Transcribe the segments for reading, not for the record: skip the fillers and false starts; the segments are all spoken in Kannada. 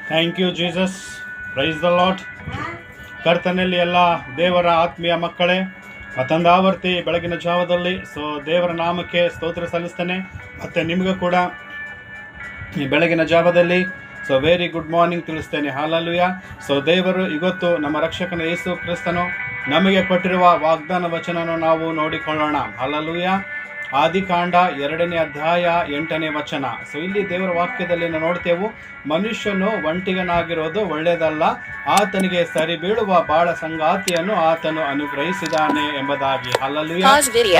Thank you Jesus. Praise the Lord. ಕರ್ತನಲ್ಲಿ ಎಲ್ಲ ದೇವರ ಆತ್ಮೀಯ ಮಕ್ಕಳೇ, ಮತ್ತೊಂದಾವರ್ತಿ ಬೆಳಗಿನ ಜಾವದಲ್ಲಿ ದೇವರ ನಾಮಕ್ಕೆ ಸ್ತೋತ್ರ ಸಲ್ಲಿಸ್ತೇನೆ. ಮತ್ತು ನಿಮಗೂ ಕೂಡ ಈ ಬೆಳಗಿನ ಜಾವದಲ್ಲಿ ವೆರಿ ಗುಡ್ ಮಾರ್ನಿಂಗ್ ತಿಳಿಸ್ತೇನೆ. ಹಾಲೆಲೂಯಾ. ದೇವರು ಇವತ್ತು ನಮ್ಮ ರಕ್ಷಕನ ಯೇಸು ಕ್ರಿಸ್ತನು ನಮಗೆ ಕೊಟ್ಟಿರುವ ವಾಗ್ದಾನ ವಚನವನ್ನು ನಾವು ನೋಡಿಕೊಳ್ಳೋಣ. ಹಾಲೆಲೂಯಾ. ಆದಿಕಾಂಡ 2ನೇ ಅಧ್ಯಾಯ 8ನೇ ವಚನ. ಇಲ್ಲಿ ದೇವರ ವಾಕ್ಯದಲ್ಲಿ ನಾವು ನೋಡ್ತೇವೆ, ಮನುಷ್ಯನು ಒಂಟಿಗನಾಗಿರೋದು ಒಳ್ಳೆಯದಲ್ಲ, ಆತನಿಗೆ ಸರಿ ಬೀಳುವ ಬಾಳ ಸಂಗಾತಿಯನ್ನು ಆತನು ಅನುಗ್ರಹಿಸಿದಾನೆ ಎಂಬುದಾಗಿ. ಹಾಲೆಲೂಯಾ.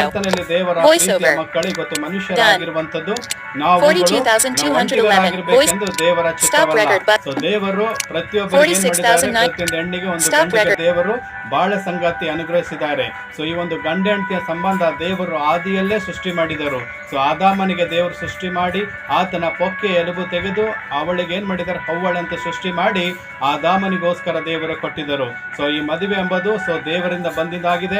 ಆತನಲ್ಲಿ ದೇವರ ಪ್ರೀತಿಯ ಮಕ್ಕಳು, ಇವತ್ತು ಮನುಷ್ಯರಾಗಿರುವಂತದ್ದು ನಾವು ಒಂಟಿಗರಾಗಿರ್ಬೇಕೆಂದು ದೇವರ ಚಿತ್ತವಲ್ಲ. ದೇವರು ಪ್ರತಿಯೊಬ್ಬರಿಗೆ ಪ್ರತಿಯೊಂದು ಹೆಣ್ಣಿಗೆ ಒಂದು ಗಂಡಿಗೆ ದೇವರು ಬಾಳ ಸಂಗಾತಿ ಅನುಗ್ರಹಿಸಿದ್ದಾರೆ. ಈ ಒಂದು ಗಂಡ ಹೆಂಡತಿಯ ಸಂಬಂಧ ದೇವರು ಆದಿಯಲ್ಲೇ ಸೃಷ್ಟಿ ಮಾಡಿದರು. ಆದಾಮನಿಗೆ ದೇವರು ಸೃಷ್ಟಿ ಮಾಡಿ ಆತನ ಪೊಕ್ಕೆ ಎಲುಬು ತೆಗೆದು ಅವಳಿಗೆ ಏನ್ ಮಾಡಿದ್ದಾರೆ, ಹವ್ವಳಂತ ಸೃಷ್ಟಿ ಮಾಡಿ ಆದಾಮನಿಗೋಸ್ಕರ ದೇವರು ಕೊಟ್ಟಿದ್ದರು. ಈ ಮದುವೆ ಎಂಬುದು ದೇವರಿಂದ ಬಂದಿದ್ದಾಗಿದೆ.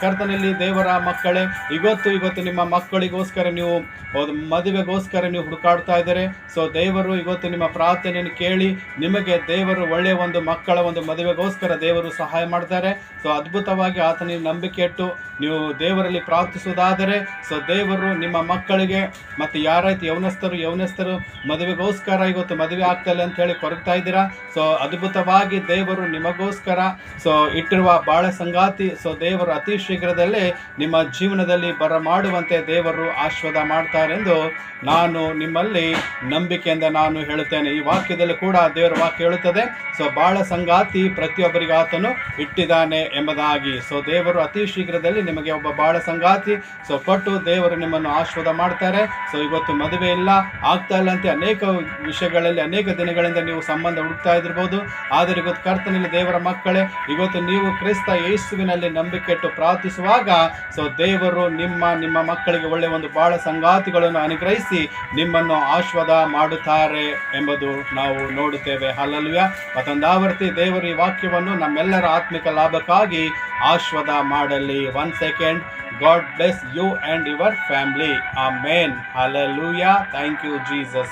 ಕರ್ತನಲ್ಲಿ ದೇವರ ಮಕ್ಕಳೇ, ಇವತ್ತು ನಿಮ್ಮ ಮಕ್ಕಳಿಗೋಸ್ಕರ ನೀವು ಮದುವೆಗೋಸ್ಕರ ನೀವು ಹುಡುಕಾಡ್ತಾ ಇದ್ದಾರೆ. ದೇವರು ಇವತ್ತು ನಿಮ್ಮ ಪ್ರಾರ್ಥನೆಯನ್ನು ಕೇಳಿ ನಿಮಗೆ ದೇವರು ಒಳ್ಳೆಯ ಒಂದು ಮಕ್ಕಳ ಒಂದು ಮದುವೆಗೋಸ್ಕರ ದೇವರು ಸಹಾಯ ಮಾಡ್ತಾರೆ. ಅದ್ಭುತವಾಗಿ ಆತನಿಗೆ ನಂಬಿಕೆ ಇಟ್ಟು ನೀವು ದೇವರಲ್ಲಿ ಪ್ರಾರ್ಥಿಸುವುದಾದರೆ ದೇವರು ನಿಮ್ಮ ಮಕ್ಕಳಿಗೆ ಮತ್ತು ಯಾರಾಯ್ತು ಯೌನಸ್ಥರು ಮದುವೆಗೋಸ್ಕರ ಇವತ್ತು ಮದುವೆ ಆಗ್ತಲ್ಲ ಅಂತ ಹೇಳಿ ಕೊರಗ್ತಾ ಇದ್ದೀರಾ, ಅದ್ಭುತವಾಗಿ ದೇವರು ನಿಮಗೋಸ್ಕರ ಇಟ್ಟಿರುವ ಬಾಳ ಸಂಗಾತಿ ದೇವರು ಅತಿ ಶೀಘ್ರದಲ್ಲೇ ನಿಮ್ಮ ಜೀವನದಲ್ಲಿ ಬರಮಾಡುವಂತೆ ದೇವರು ಆಶೀರ್ವಾದ ಮಾಡ್ತಾರೆಂದು ನಾನು ನಿಮ್ಮಲ್ಲಿ ನಂಬಿಕೆಯಿಂದ ನಾನು ಹೇಳುತ್ತೇನೆ. ಈ ವಾಕ್ಯದಲ್ಲಿ ಕೂಡ ದೇವರ ವಾಕ್ಯ ಹೇಳುತ್ತದೆ, ಬಾಳ ಸಂಗಾತಿ ಪ್ರತಿಯೊಬ್ಬರಿಗೆ ಆತನು ಇಟ್ಟಿದ್ದಾನೆ ಎಂಬುದಾಗಿ. ದೇವರು ಅತಿ ಶೀಘ್ರದಲ್ಲಿ ನಿಮಗೆ ಒಬ್ಬ ಬಾಳ ಸಂಗಾತಿ ಕೊಟ್ಟು ದೇವರು ನಿಮ್ಮನ್ನು ಆಶೀರ್ವಾದ ಮಾಡ್ತಾರೆ. ಇವತ್ತು ಮದುವೆ ಇಲ್ಲ, ಆಗ್ತಾ ಇಲ್ಲ ಅಂತ ಅನೇಕ ವಿಷಯಗಳಲ್ಲಿ ಅನೇಕ ದಿನಗಳಿಂದ ನೀವು ಸಂಬಂಧ ಹುಡುಕ್ತಾ ಇದ್ದಿರ್ಬೋದು. ಆದರೆ ಇವತ್ತು ಕರ್ತನಲ್ಲಿ ದೇವರ ಮಕ್ಕಳೇ, ಇವತ್ತು ನೀವು ಕ್ರಿಸ್ತ ಯೇಸುವಿನಲ್ಲಿ ನಂಬಿಕೆ ಇಟ್ಟು ಪ್ರಾರ್ಥಿಸುವಾಗ ದೇವರು ನಿಮ್ಮ ಮಕ್ಕಳಿಗೆ ಒಳ್ಳೆಯ ಒಂದು ಬಾಳ ಸಂಗಾತಿಗಳನ್ನು ಅನುಗ್ರಹಿಸಿ ನಿಮ್ಮನ್ನು ಆಶೀರ್ವಾದ ಮಾಡುತ್ತಾರೆ ಎಂಬುದು ನಾವು ನೋಡುತ್ತೇವೆ. ಹಲ್ಲೆಲೂಯಾ. ಮತ್ತೊಂದಾವರ್ತಿ ದೇವರು ಈ ವಾಕ್ಯವನ್ನು ನಮ್ಮೆಲ್ಲರ ಆತ್ಮಿಕ ಲಾಭಕ್ಕಾಗಿ ಆಶೀರ್ವಾದ ಮಾಡಲಿ. 1 second. God bless you and your family. Amen. Hallelujah. Thank you, Jesus.